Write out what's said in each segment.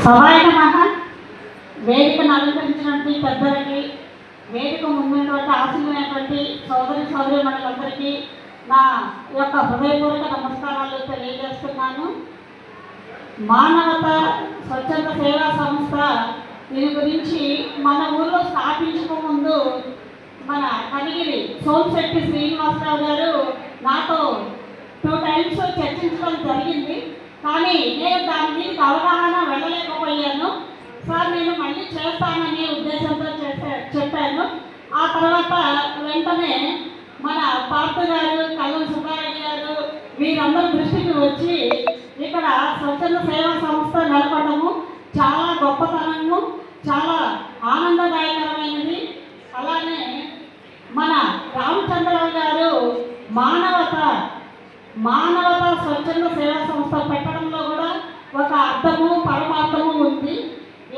సహాయక మహా వేదికను అలంకరించినటువంటి పెద్దలకి, వేదిక ముందున్నటువంటి ఆశీర్వైనటువంటి సోదరి మండలందరికీ నా యొక్క హృదయపూర్వక నమస్కారాలు తెలియజేస్తున్నాను. మానవత స్వచ్ఛంద సేవా సంస్థ దీని గురించి మన ఊళ్ళో స్థాపించకముందు మన కనిగిరి సోమశెట్టి శ్రీనివాసరావు గారు నాతో 2 times చర్చించడం జరిగింది. కానీ నేను దాని మీద అవగాహన వెళ్ళలేకపోయాను. సార్ నేను మళ్ళీ చేస్తాననే ఉద్దేశంతో చెప్పాను. ఆ తర్వాత వెంటనే మన పార్థ గారు, కల్లం సుబ్బారెడ్డి గారు వీరందరూ దృష్టికి వచ్చి ఇక్కడ స్వచ్ఛంద సేవా సంస్థ నడపడము చాలా గొప్పతనము, చాలా ఆనందదాయకరమైనది. అలానే మన రామచంద్రరావు గారు మానవత స్వచ్ఛంద సేవా సంస్థ పెట్టడంలో కూడా ఒక అర్థము పరమార్థము ఉంది.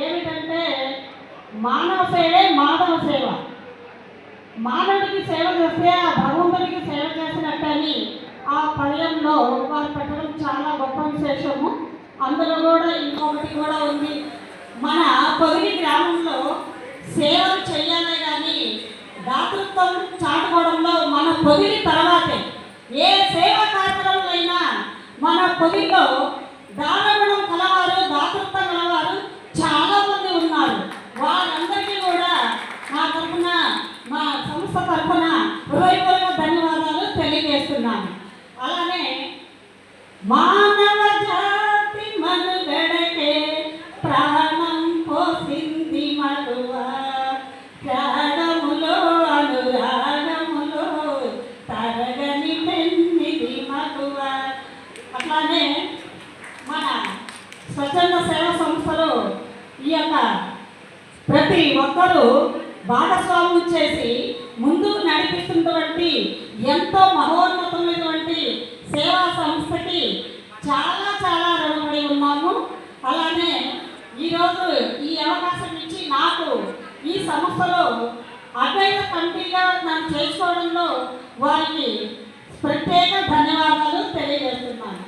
ఏమిటంటే మానవ సేవే మాధవ సేవ. మానవుడికి సేవ చేస్తే ఆ భగవంతుడికి సేవ చేసినట్టని ఆ పర్యంలో వారు పెట్టడం చాలా గొప్ప విశేషము. అందులో కూడా ఇంకొకటి కూడా ఉంది. మన పొదిలి గ్రామంలో సేవలు చేయాలే కానీ దాతృత్వం చాటుకోవడంలో మన పొదిలి తర్వాతే ఏ సేవా కార్యక్రమంలో అయినా మన పొదిలో దానగుణం కలవారు, దాతృత్వం కలవారు చాలా మంది ఉన్నారు. వారందరికీ కూడా నా తరఫున, మా సంస్థ తరఫున హృదయపూర్వక ధన్యవాదాలు తెలియజేస్తున్నాను. అలానే మానవ జాతి మనుగడకే ప్రాణం పోసింది మరువ, త్యాగములో అనురాగములో తరగని పెన్నిది మగువ. అట్లానే మన స్వచ్ఛంద సేవా సంస్థలో ఈ యొక్క ప్రతి ఒక్కరూ భాగస్వామ్యం చేసి ముందుకు నడిపిస్తున్నటువంటి ఎంతో మహోన్నతమైనటువంటి సేవా సంస్థకి చాలా చాలా రుణపడి ఉన్నాము. అలానే ఈరోజు ఈ అవకాశం ఇచ్చి నాకు ఈ సంస్థలో అద్వైత కమిటీగా నన్ను చేసుకోవడంలో వారికి ప్రత్యేక ధన్యవాదాలు తెలియజేస్తున్నాను.